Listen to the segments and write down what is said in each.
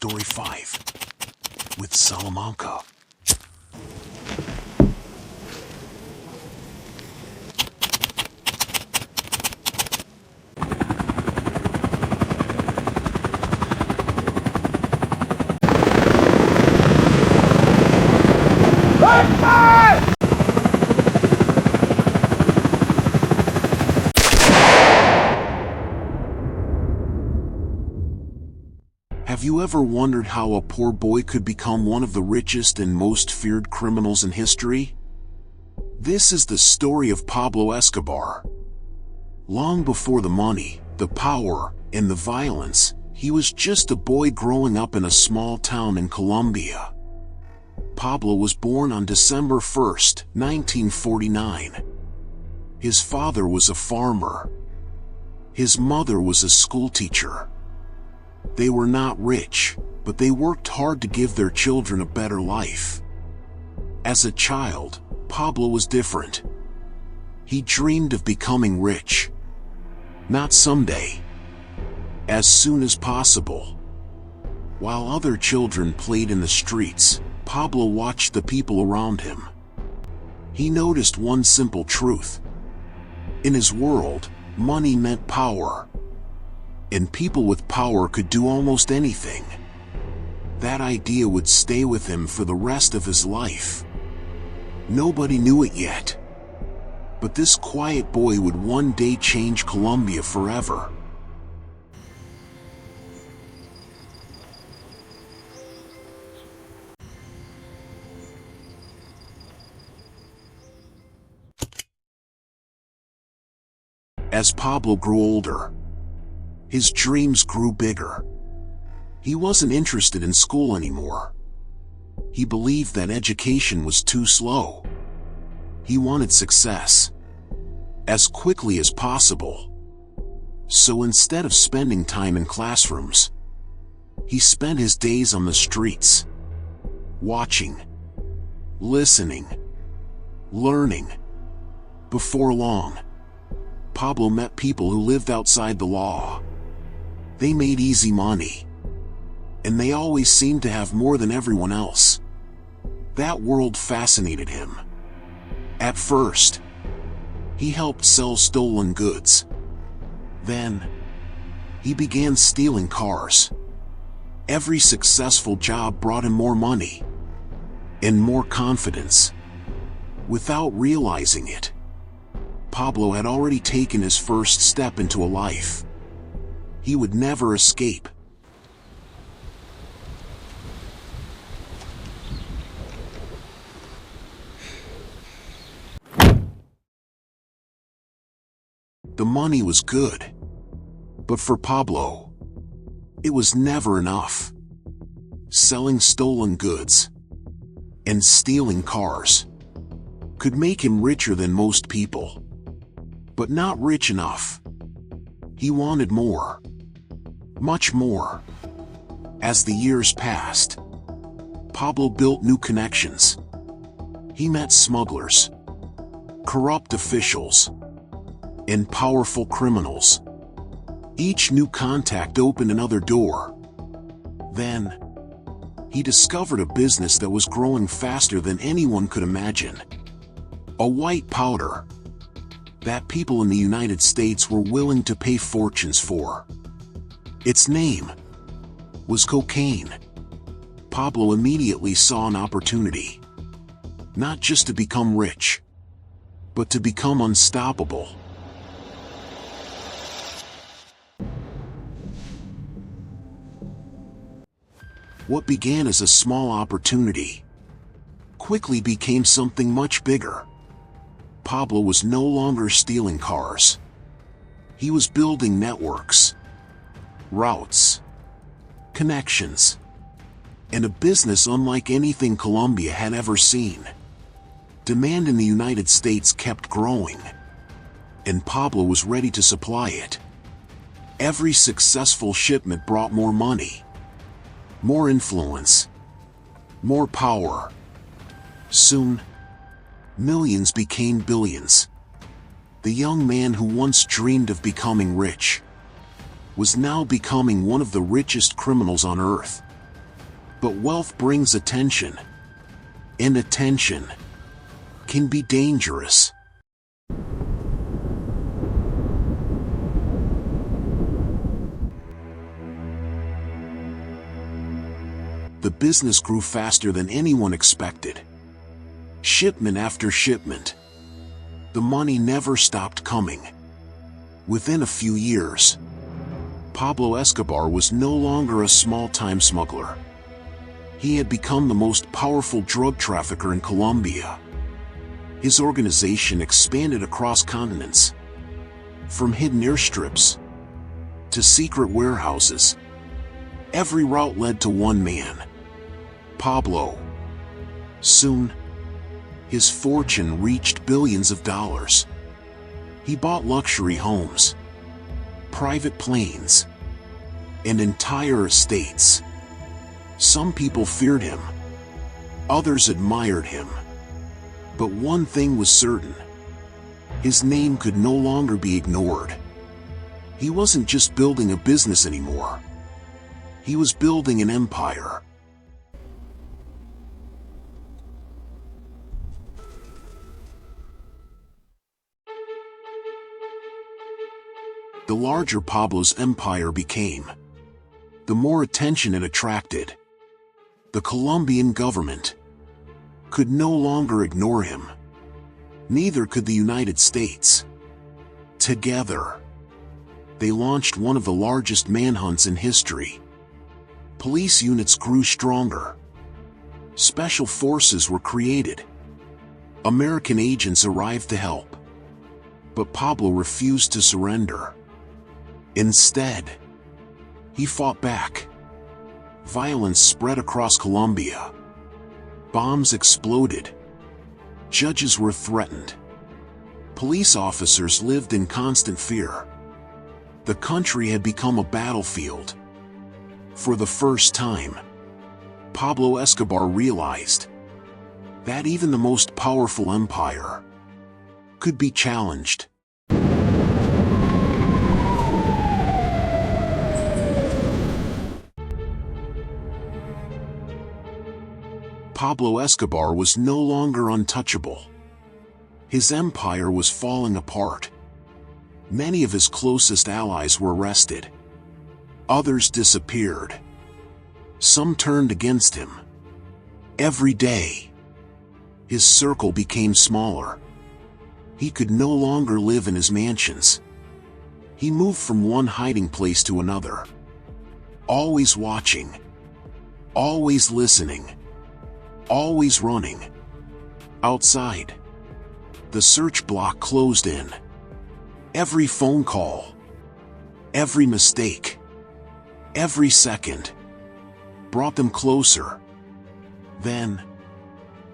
Story 5 with Salamanca. Have you ever wondered how a poor boy could become one of the richest and most feared criminals in history? This is the story of Pablo Escobar. Long before the money, the power, and the violence, he was just a boy growing up in a small town in Colombia. Pablo was born on December 1st, 1949. His father was a farmer. His mother was a schoolteacher. They were not rich, but they worked hard to give their children a better life. As a child, Pablo was different. He dreamed of becoming rich. Not someday. As soon as possible. While other children played in the streets, Pablo watched the people around him. He noticed one simple truth. In his world, money meant power. And people with power could do almost anything. That idea would stay with him for the rest of his life. Nobody knew it yet. But this quiet boy would one day change Colombia forever. As Pablo grew older, his dreams grew bigger. He wasn't interested in school anymore. He believed that education was too slow. He wanted success as quickly as possible. So instead of spending time in classrooms, he spent his days on the streets, watching, listening, learning. Before long, Pablo met people who lived outside the law. They made easy money. And they always seemed to have more than everyone else. That world fascinated him. At first, he helped sell stolen goods. Then, he began stealing cars. Every successful job brought him more money. And more confidence. Without realizing it, Pablo had already taken his first step into a life he would never escape. The money was good. But for Pablo, it was never enough. Selling stolen goods and stealing cars could make him richer than most people. But not rich enough. He wanted more. Much more. As the years passed, Pablo built new connections. He met smugglers, corrupt officials, and powerful criminals. Each new contact opened another door. Then, he discovered a business that was growing faster than anyone could imagine. A white powder that people in the United States were willing to pay fortunes for. Its name was cocaine. Pablo immediately saw an opportunity. Not just to become rich, but to become unstoppable. What began as a small opportunity quickly became something much bigger. Pablo was no longer stealing cars. He was building networks, routes, connections, and a business unlike anything Colombia had ever seen. Demand in the United States kept growing, and Pablo was ready to supply it. Every successful shipment brought more money, more influence, more power. Soon, millions became billions. The young man who once dreamed of becoming rich was now becoming one of the richest criminals on earth. But wealth brings attention, and attention can be dangerous. The business grew faster than anyone expected. Shipment after shipment. The money never stopped coming. Within a few years, Pablo Escobar was no longer a small-time smuggler. He had become the most powerful drug trafficker in Colombia. His organization expanded across continents, from hidden airstrips to secret warehouses. Every route led to one man, Pablo. Soon, his fortune reached billions of dollars. He bought luxury homes, private planes, and entire estates. Some people feared him, others admired him. But one thing was certain: his name could no longer be ignored. He wasn't just building a business anymore. He was building an empire. The larger Pablo's empire became, the more attention it attracted. The Colombian government could no longer ignore him. Neither could the United States. Together, they launched one of the largest manhunts in history. Police units grew stronger. Special forces were created. American agents arrived to help. But Pablo refused to surrender. Instead, he fought back. Violence spread across Colombia. Bombs exploded. Judges were threatened. Police officers lived in constant fear. The country had become a battlefield. For the first time, Pablo Escobar realized that even the most powerful empire could be challenged. Pablo Escobar was no longer untouchable. His empire was falling apart. Many of his closest allies were arrested. Others disappeared. Some turned against him. Every day, his circle became smaller. He could no longer live in his mansions. He moved from one hiding place to another. Always watching. Always listening. Always running. Outside, the search block closed in. Every phone call, every mistake, every second brought them closer. Then,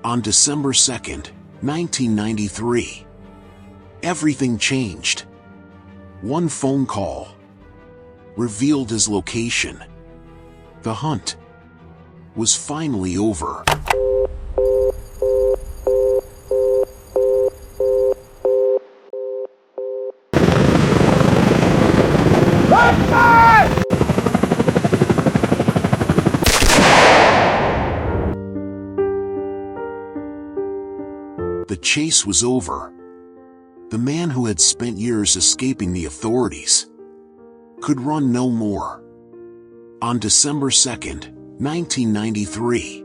on December 2nd, 1993, everything changed. One phone call revealed his location. The hunt was finally over. The chase was over. The man who had spent years escaping the authorities could run no more. On December 2nd, 1993,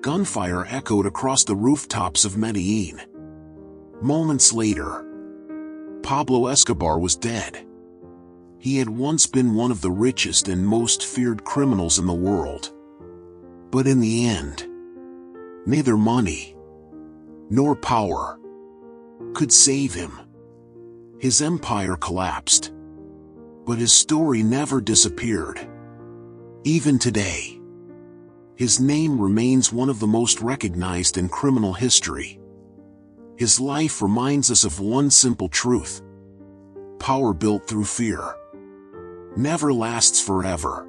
gunfire echoed across the rooftops of Medellin. Moments later, Pablo Escobar was dead. He had once been one of the richest and most feared criminals in the world. But in the end, neither money nor power could save him. His empire collapsed, but his story never disappeared. Even today, his name remains one of the most recognized in criminal history. His life reminds us of one simple truth: power built through fear never lasts forever.